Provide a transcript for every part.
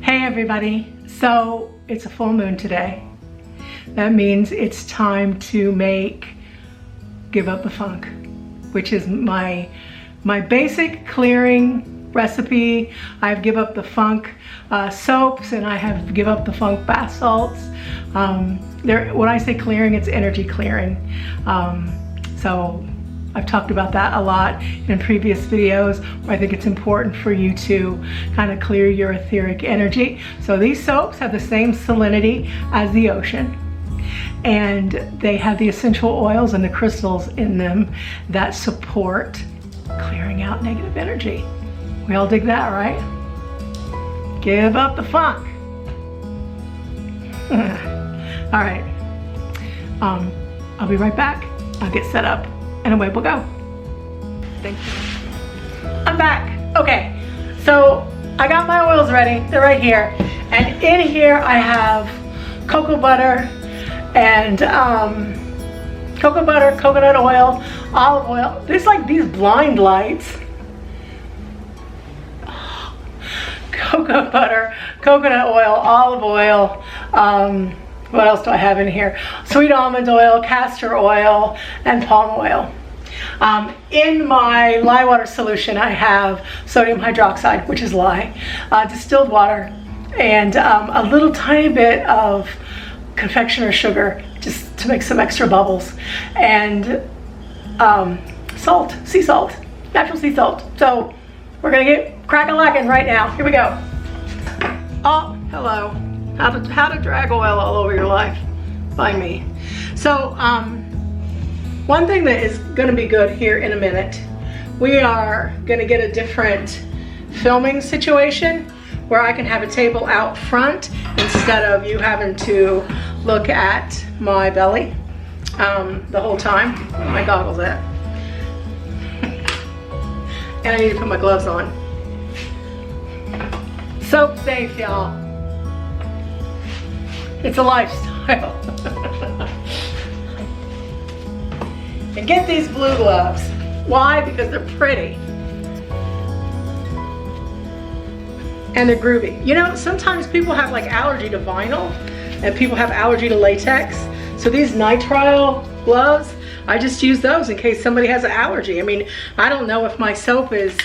Hey everybody, so it's a full moon today. That means it's time to give up the funk, which is my basic clearing recipe. I've give up the funk soaps, and I have give up the funk bath salts. When I say clearing, it's energy clearing. So I've talked about that a lot in previous videos, where I think it's important for you to kind of clear your etheric energy. So these soaps have the same salinity as the ocean, and they have the essential oils and the crystals in them that support clearing out negative energy. We all dig that, right? Give up the funk. All right, I'll be right back. I'll get set up and away we'll go. Thank you. I'm back. Okay, so I got my oils ready. They're right here. And in here I have cocoa butter and coconut oil, olive oil. There's like these blind lights. Cocoa butter, coconut oil, olive oil. What else do I have in here? Sweet almond oil, castor oil, and palm oil. In my lye water solution, I have sodium hydroxide, which is lye, distilled water, and a little tiny bit of confectioner's sugar, just to make some extra bubbles, and salt, sea salt, natural sea salt. So we're gonna get crack-a-lackin' right now. Here we go. Oh, hello. How to drag oil all over your life by me. So one thing that is going to be good here in a minute, we are going to get a different filming situation where I can have a table out front instead of you having to look at my belly the whole time. Where are my goggles at? And I need to put my gloves on. Soap safe, y'all. It's a lifestyle. And get these blue gloves. Why? Because they're pretty. And they're groovy. You know, sometimes people have like allergy to vinyl, and people have allergy to latex. So these nitrile gloves, I just use those in case somebody has an allergy. I mean, I don't know if my soap is,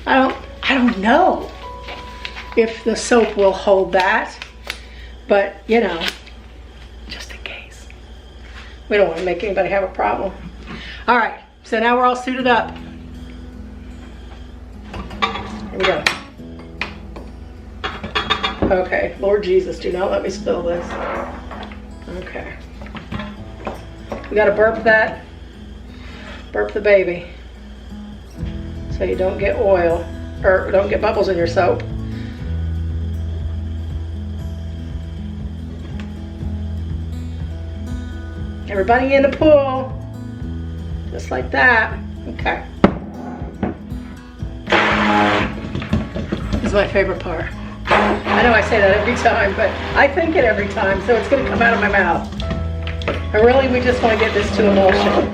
I don't know if the soap will hold that. But, you know, just in case. We don't want to make anybody have a problem. All right, so now we're all suited up. Here we go. Okay, Lord Jesus, do not let me spill this. Okay. We gotta burp that. Burp the baby. So you don't get oil, or don't get bubbles in your soap. Everybody in the pool, just like that. Okay. This is my favorite part. I know I say that every time, but I think it every time, so it's gonna come out of my mouth. And really, we just wanna get this to emulsion.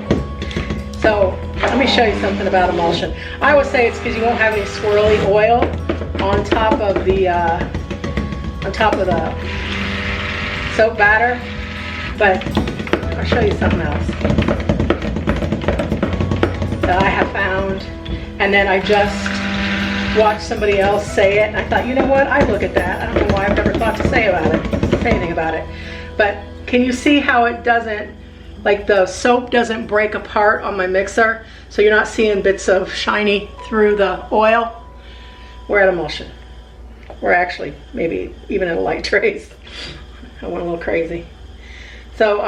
So, let me show you something about emulsion. I always say it's because you won't have any swirly oil on top of the soap batter, but I'll show you something else that I have found, and then I just watched somebody else say it, and I thought, you know what, I look at that. I don't know why I've never thought to say anything about it. But can you see how it doesn't, like the soap doesn't break apart on my mixer, so you're not seeing bits of shiny through the oil? We're at emulsion. We're actually maybe even at a light trace. I went a little crazy. So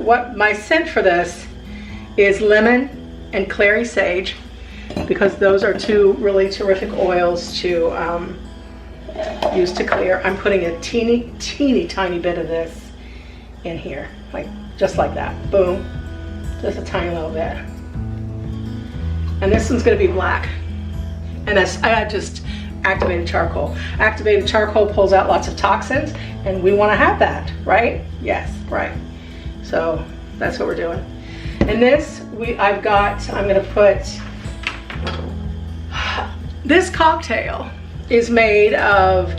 what my scent for this is lemon and clary sage, because those are two really terrific oils to use to clear. I'm putting a teeny tiny bit of this in here, like just like that. Boom, just a tiny little bit. And this one's going to be black, and I just activated charcoal. Activated charcoal pulls out lots of toxins, and we want to have that, right? Yes, right. So that's what we're doing. And this, I'm gonna put This cocktail is made of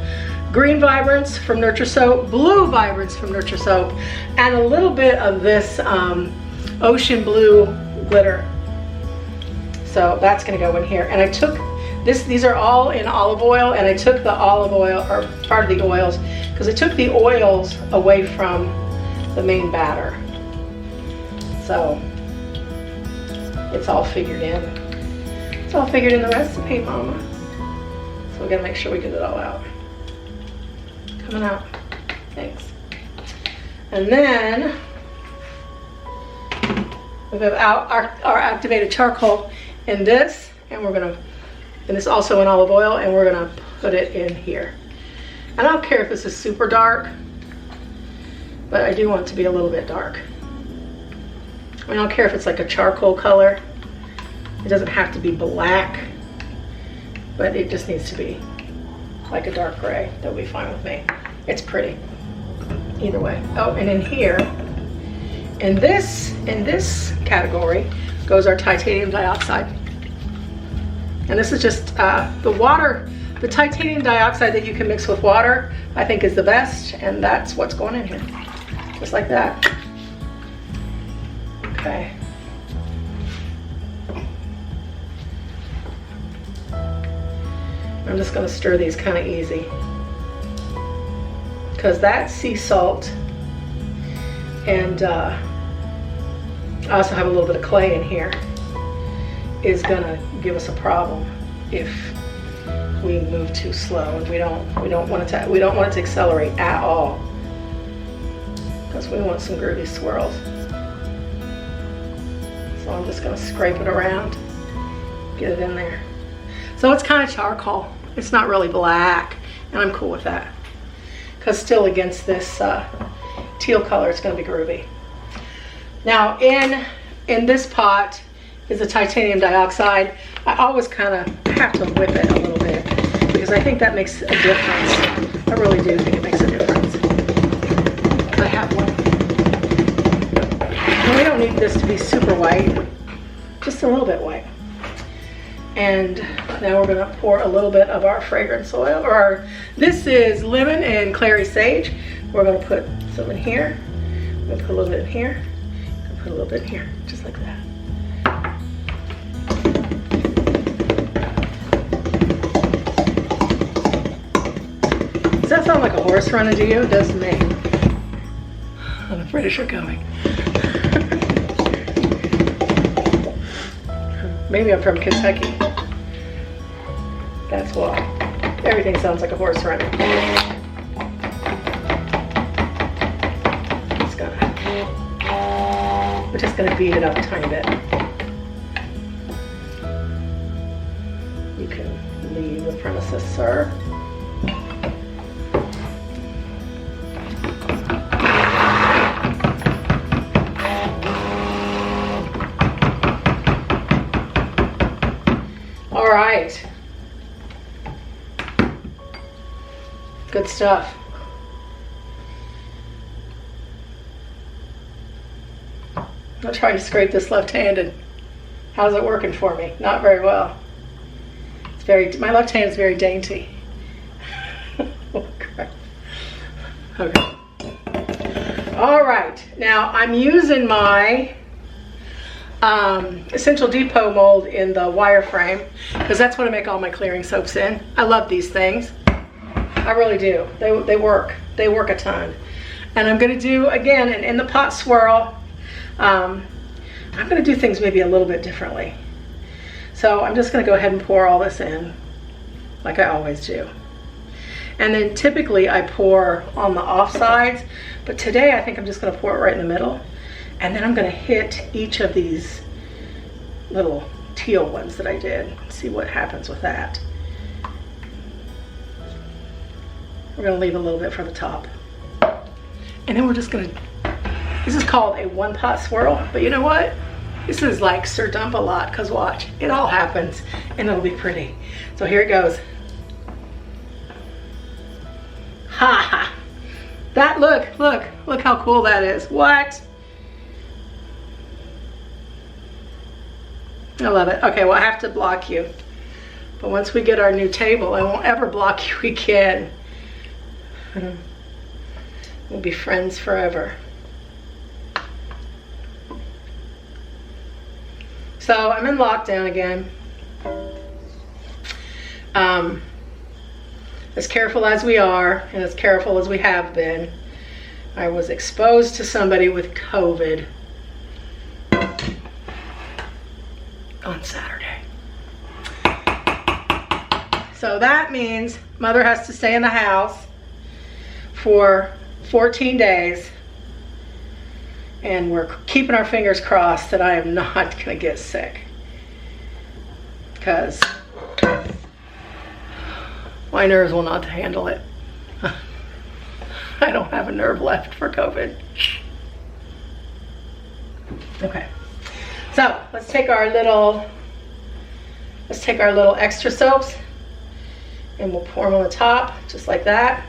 green vibrance from Nurture Soap, blue vibrance from Nurture Soap, and a little bit of this ocean blue glitter. So that's gonna go in here. And I took these are all in olive oil, and I took the olive oil, or part of the oils, because I took the oils away from the main batter. So it's all figured in. It's all figured in the recipe, Mama. So we gotta make sure we get it all out. Coming out. Thanks. And then we have our activated charcoal in this, and this also in olive oil, and we're gonna put it in here. And I don't care if this is super dark, but I do want it to be a little bit dark. I don't care if it's like a charcoal color. It doesn't have to be black, but it just needs to be like a dark gray. That'll be fine with me. It's pretty, either way. Oh, and in here, in this category goes our titanium dioxide. And this is just the water, the titanium dioxide that you can mix with water, I think is the best, and that's what's going in here. Just like that. Okay. I'm just gonna stir these kind of easy, because that sea salt, and I also have a little bit of clay in here, is gonna give us a problem if we move too slow, and we don't want it to accelerate at all, because we want some groovy swirls. So I'm just gonna scrape it around, get it in there. So it's kind of charcoal. It's not really black, and I'm cool with that, because still against this teal color, it's gonna be groovy. Now in this pot is the titanium dioxide. I always kind of have to whip it a little bit, because I think that makes a difference. I really do think it makes a difference. I have one. And we don't need this to be super white, just a little bit white. And now we're gonna pour a little bit of our fragrance oil, this is lemon and clary sage. We're gonna put some in here. We're gonna put a little bit in here. And put a little bit in here, just like that. Does that sound like a horse running to you? It does to me. I'm the British are coming. Maybe I'm from Kentucky. That's why. Everything sounds like a horse running. We're just gonna beat it up a tiny bit. You can leave the premises, sir. All right. Good stuff. I'm trying to scrape this left-handed. How's it working for me? Not very well. My left hand is very dainty. Oh, crap. Okay. All right. Now I'm using my Essential Depot mold in the wireframe, because that's what I make all my clearing soaps in. I love these things. I really do. They work. They work a ton. And I'm going to do, again, an in the pot swirl. I'm going to do things maybe a little bit differently. So I'm just going to go ahead and pour all this in, like I always do. And then typically I pour on the off sides, but today I think I'm just going to pour it right in the middle. And then I'm going to hit each of these little teal ones that I did. See what happens with that. We're going to leave a little bit for the top. And then we're just going to, this is called a one pot swirl, but you know what? This is like Sir Dump-A-Lot, because watch, it all happens and it'll be pretty. So here it goes. Ha ha. That, look how cool that is. What? I love it. Okay, well I have to block you. But once we get our new table, I won't ever block you again. We'll be friends forever. So I'm in lockdown again. As careful as we are, and as careful as we have been, I was exposed to somebody with COVID on Saturday. So that means Mother has to stay in the house for 14 days. And we're keeping our fingers crossed that I am not going to get sick. Because my nerves will not handle it. I don't have a nerve left for COVID. Okay. So let's take our little extra soaps and we'll pour them on the top, just like that.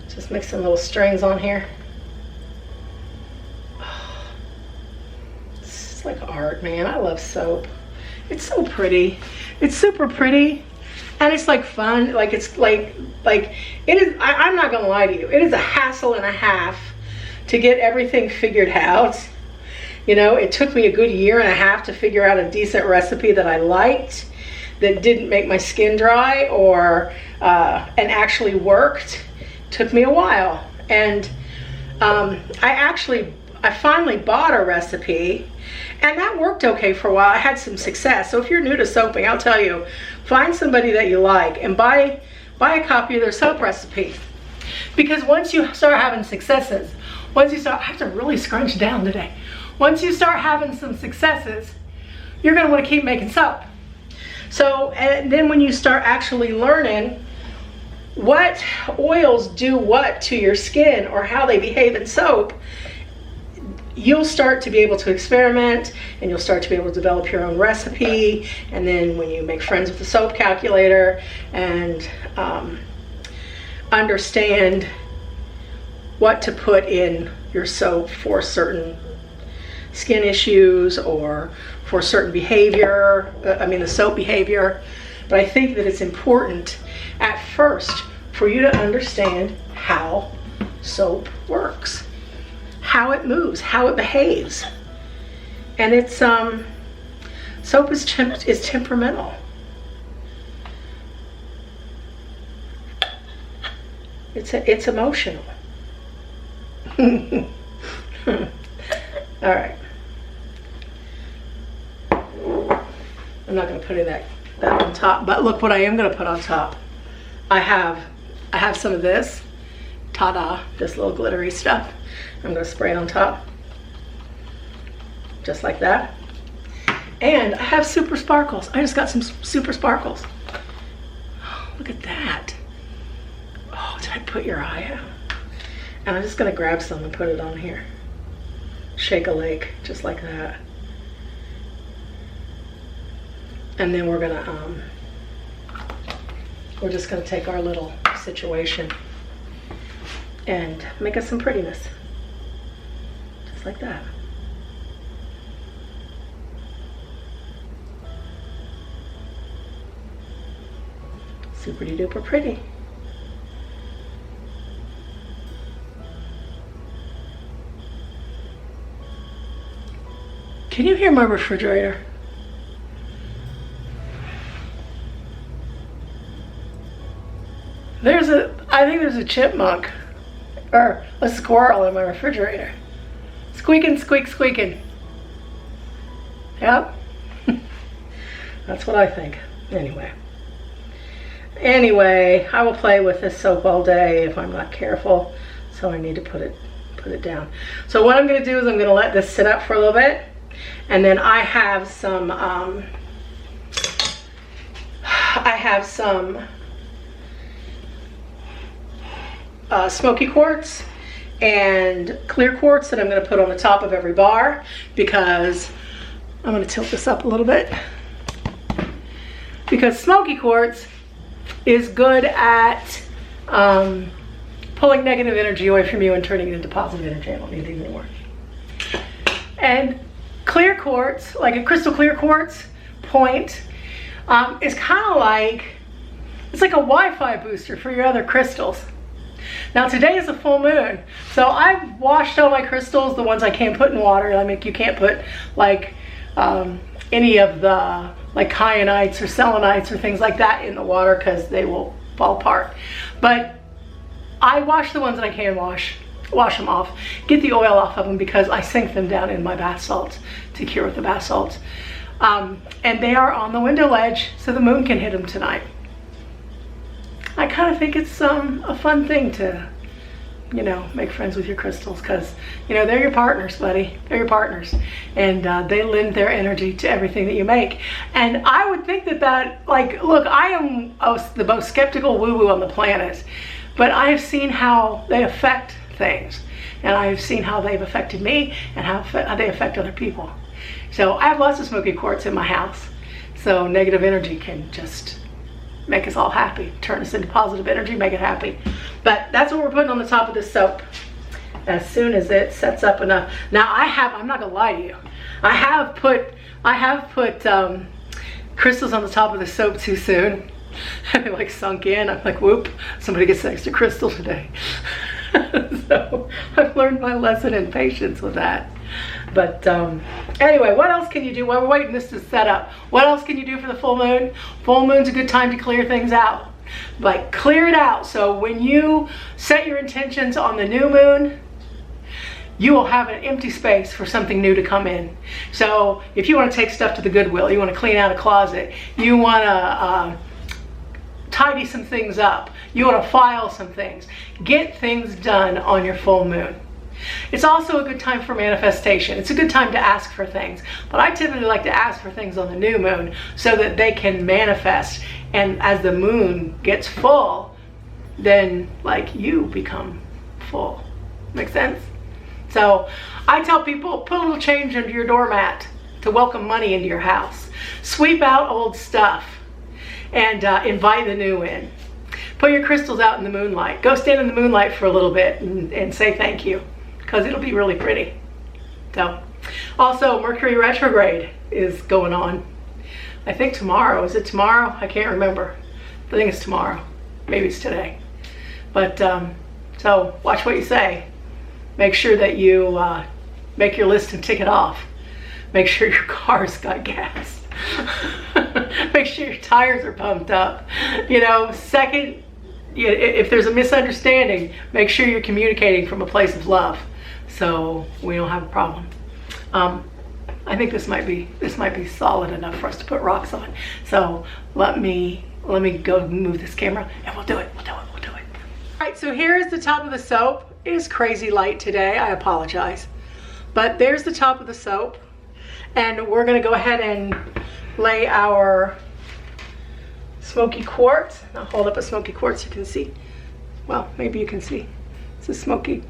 Just mix some little strings on here. Oh, it's like art, man. I love soap. It's so pretty. It's super pretty. And it's like fun. Like it's like it is, I'm not gonna lie to you. It is a hassle and a half to get everything figured out. You know, it took me a good year and a half to figure out a decent recipe that I liked, that didn't make my skin dry or and actually worked. Took me a while, and I finally bought a recipe, and that worked okay for a while. I had some success. So if you're new to soaping, I'll tell you, find somebody that you like and buy a copy of their soap recipe, because once you start having successes, I have to really scrunch down today. Once you start having some successes, you're going to want to keep making soap. So, and then when you start actually learning what oils do what to your skin or how they behave in soap, you'll start to be able to experiment, and you'll start to be able to develop your own recipe. And then when you make friends with the soap calculator and understand what to put in your soap for certain skin issues or for certain behavior, the soap behavior. But I think that it's important at first for you to understand how soap works, how it moves, how it behaves. And it's soap is temperamental. It's emotional. All right. I'm not going to put that on top, but look what I am going to put on top. I have some of this. Ta-da, this little glittery stuff. I'm going to spray it on top, just like that. And I have super sparkles. I just got some super sparkles. Oh, look at that. Oh, did I put your eye out? And I'm just going to grab some and put it on here. Shake a lake, just like that. And then we're just gonna take our little situation and make us some prettiness, just like that. Super duper pretty. Can you hear my refrigerator? I think there's a chipmunk or a squirrel in my refrigerator. Squeaking, squeak, squeaking. Yep. That's what I think. Anyway, I will play with this soap all day if I'm not careful. So I need to put it down. So what I'm going to do is I'm going to let this sit up for a little bit. And then I have some smoky quartz and clear quartz that I'm going to put on the top of every bar, because I'm going to tilt this up a little bit, because smoky quartz is good at pulling negative energy away from you and turning it into positive energy. I don't need these anymore. And clear quartz, like a crystal clear quartz point, is kind of like, it's like a Wi-Fi booster for your other crystals. Now today is a full moon, so I've washed all my crystals, the ones I can't put in water. I mean, you can't put like any of the like kyanites or selenites or things like that in the water because they will fall apart. But I wash the ones that I can wash them off, get the oil off of them because I sink them down in my bath salts to cure with the bath salts. And they are on the window ledge so the moon can hit them tonight. I kind of think it's a fun thing to, you know, make friends with your crystals because, you know, they're your partners, buddy. They're your partners. And they lend their energy to everything that you make. And I would think that, like, look, I am the most skeptical woo-woo on the planet, but I have seen how they affect things. And I have seen how they've affected me and how they affect other people. So I have lots of smoky quartz in my house. So negative energy can just make us all happy, turn us into positive energy, make it happy. But that's what we're putting on the top of this soap as soon as it sets up enough. Now I'm not gonna lie to you, I have put crystals on the top of the soap too soon. And they like sunk in. I'm like, whoop, somebody gets an extra crystal today. So I've learned my lesson in patience with that. But anyway, what else can you do while we're waiting this to set up? What else can you do for the full moon? Full moon's a good time to clear things out. Like, clear it out. So when you set your intentions on the new moon, you will have an empty space for something new to come in. So if you want to take stuff to the Goodwill, you want to clean out a closet, you want to tidy some things up, you want to file some things, get things done on your full moon. It's also a good time for manifestation. It's a good time to ask for things, but I typically like to ask for things on the new moon so that they can manifest, and as the moon gets full, then like you become full. Make sense? So I tell people, put a little change under your doormat to welcome money into your house. Sweep out old stuff and invite the new in. Put your crystals out in the moonlight. Go stand in the moonlight for a little bit and say thank you, because it'll be really pretty. So, also Mercury retrograde is going on. I think tomorrow. Is it tomorrow? I can't remember. I think it's tomorrow. Maybe it's today. But so watch what you say. Make sure that you make your list and tick it off. Make sure your car's got gas. Make sure your tires are pumped up. You know, second, if there's a misunderstanding, make sure you're communicating from a place of love, so we don't have a problem. I think this might be solid enough for us to put rocks on. So let me go move this camera, and we'll do it. All right, so here's the top of the soap. It is crazy light today. I apologize, but there's the top of the soap, and we're gonna go ahead and lay our smoky quartz. I'll hold up a smoky quartz so you can see. Well, maybe you can see. It's a smoky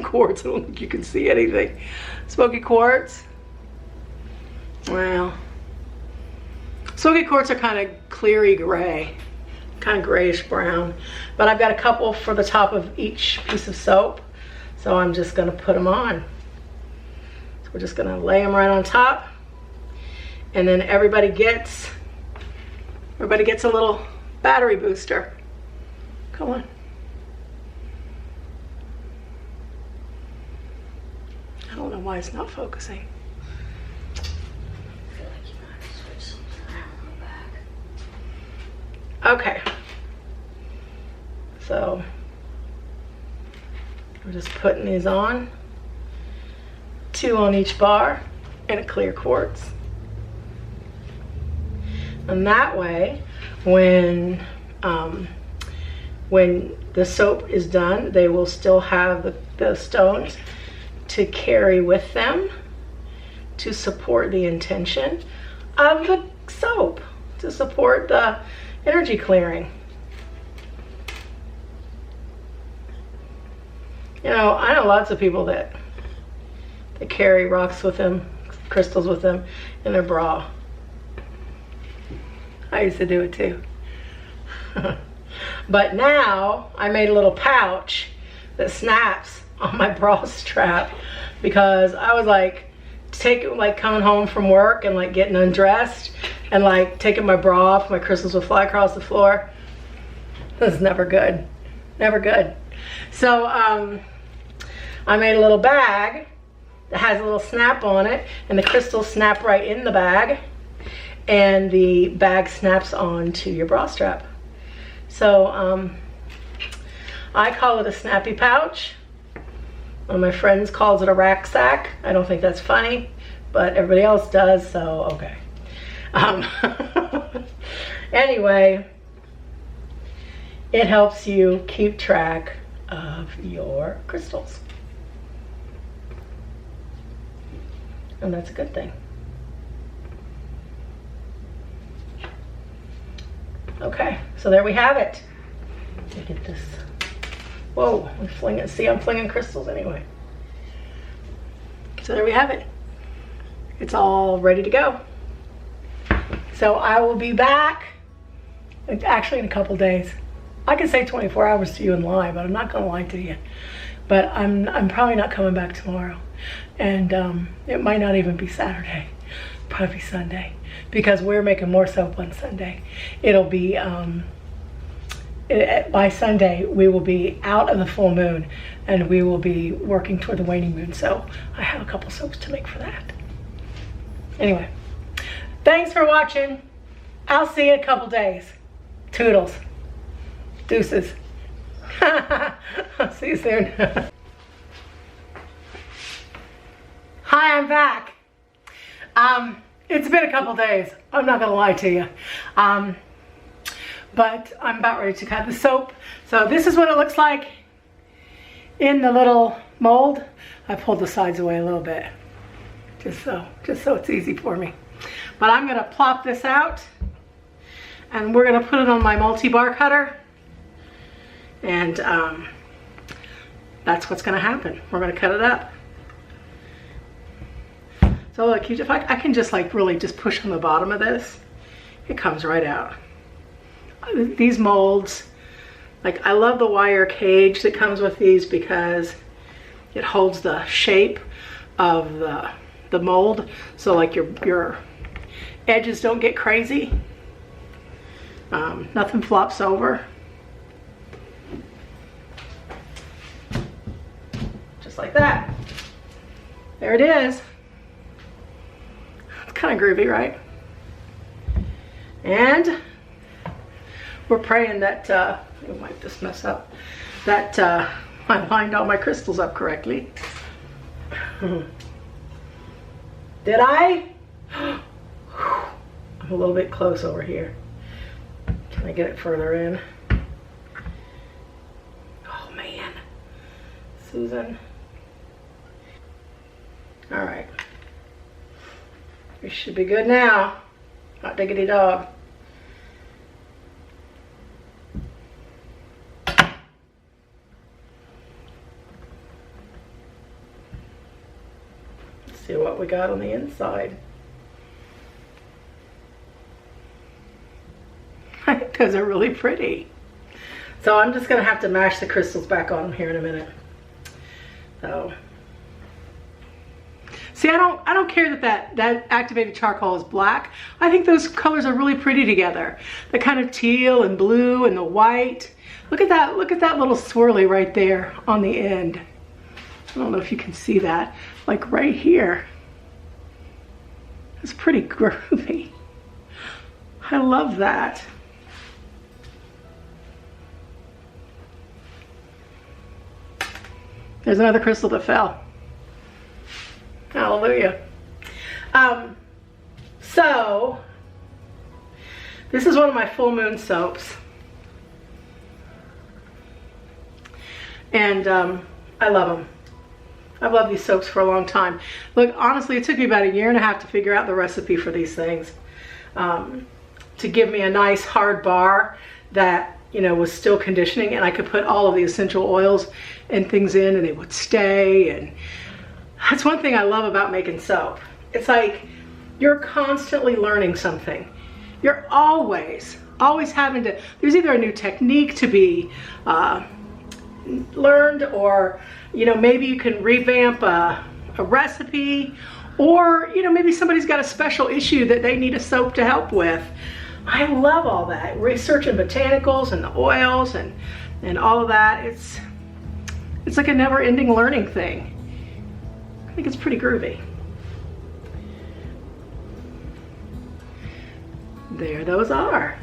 quartz. I don't think you can see anything. Smoky quartz. Well, smoky quartz are kind of cleary gray, kind of grayish brown. But I've got a couple for the top of each piece of soap, so I'm just gonna put them on. So we're just gonna lay them right on top. And then everybody gets a little battery booster. Come on. I don't know why it's not focusing. I feel like you might have to switch something around back. Okay. So we're just putting these on. 2 on each bar and a clear quartz. And that way, when the soap is done, they will still have the stones to carry with them to support the intention of the soap, to support the energy clearing. You know, I know lots of people that carry rocks with them, crystals with them in their bra. I used to do it too. But now I made a little pouch that snaps on my bra strap, because I was like, like coming home from work and like getting undressed and like taking my bra off, my crystals would fly across the floor. This is never good, never good. So I made a little bag that has a little snap on it, and the crystals snap right in the bag, and the bag snaps onto your bra strap. So I call it a snappy pouch. One of my friends calls it a rack sack. I don't think that's funny, but everybody else does, so okay. Anyway, it helps you keep track of your crystals. And that's a good thing. Okay, so there we have it. Let me get this. Whoa, I'm flinging. See, I'm flinging crystals anyway. So there we have it. It's all ready to go. So I will be back, actually in a couple days. I could say 24 hours to you and lie, but I'm not gonna lie to you. But I'm probably not coming back tomorrow. And it might not even be Saturday, probably be Sunday, because we're making more soap on Sunday. It'll be, by Sunday, we will be out of the full moon and we will be working toward the waning moon. So I have a couple soaps to make for that. Anyway, thanks for watching. I'll see you in a couple days. Toodles. Deuces. I'll see you soon. Hi, I'm back. It's been a couple days. I'm not gonna lie to you. But I'm about ready to cut the soap. So this is what it looks like in the little mold. I pulled the sides away a little bit, just so it's easy for me. But I'm gonna plop this out and we're gonna put it on my multi-bar cutter. And that's what's gonna happen. We're gonna cut it up. So look, if I can just like really just push on the bottom of this, it comes right out. These molds, like I love the wire cage that comes with these because it holds the shape of the mold. So like your edges don't get crazy. Nothing flops over. Just like that. There it is. It's kind of groovy, right? And we're praying that, we might just mess up, that I lined all my crystals up correctly. Did I? I'm a little bit close over here. Can I get it further in? Oh man, Susan. All right. We should be good now. Hot diggity dog. Let's see what we got on the inside. I think those are really pretty. So I'm just gonna have to mash the crystals back on them here in a minute. So. See, I don't care that activated charcoal is black. I think those colors are really pretty together. The kind of teal and blue and the white. Look at that little swirly right there on the end. I don't know if you can see that, like right here. It's pretty groovy. I love that. There's another crystal that fell. Hallelujah. So this is one of my full moon soaps, and I love them. I've loved these soaps for a long time. Look, honestly, it took me about 1.5 years to figure out the recipe for these things, to give me a nice hard bar that, you know, was still conditioning, and I could put all of the essential oils and things in and they would stay. And that's one thing I love about making soap. It's like you're constantly learning something. You're always having to, there's either a new technique to be learned, or, you know, maybe you can revamp a recipe, Or, you know, maybe somebody's got a special issue that they need a soap to help with. I love all that. Researching botanicals and the oils and all of that. It's like a never-ending learning thing. I think it's pretty groovy. There those are.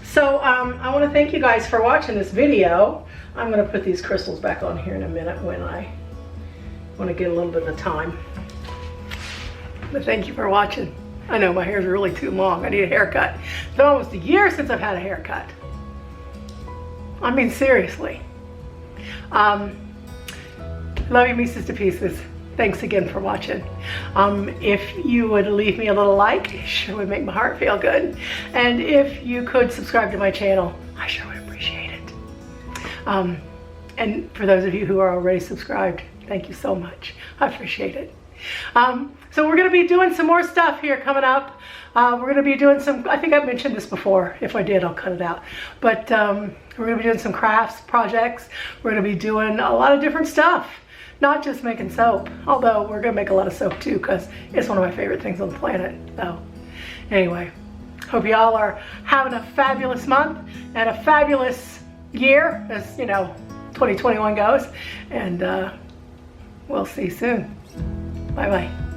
So I want to thank you guys for watching this video. I'm going to put these crystals back on here in a minute when I want to get a little bit of time. But thank you for watching. I know my hair's really too long. I need a haircut. It's been almost a year since I've had a haircut. I mean, seriously. Love you, Mises to pieces. Thanks again for watching. If you would leave me a little like, it sure would make my heart feel good. And if you could subscribe to my channel, I sure would appreciate it. And for those of you who are already subscribed, thank you so much. I appreciate it. So we're going to be doing some more stuff here coming up. We're going to be doing some, I think I mentioned this before. If I did, I'll cut it out. But we're going to be doing some crafts projects. We're going to be doing a lot of different stuff. Not just making soap, although we're going to make a lot of soap too, because it's one of my favorite things on the planet. So anyway, hope y'all are having a fabulous month and a fabulous year as, you know, 2021 goes. And we'll see you soon. Bye-bye.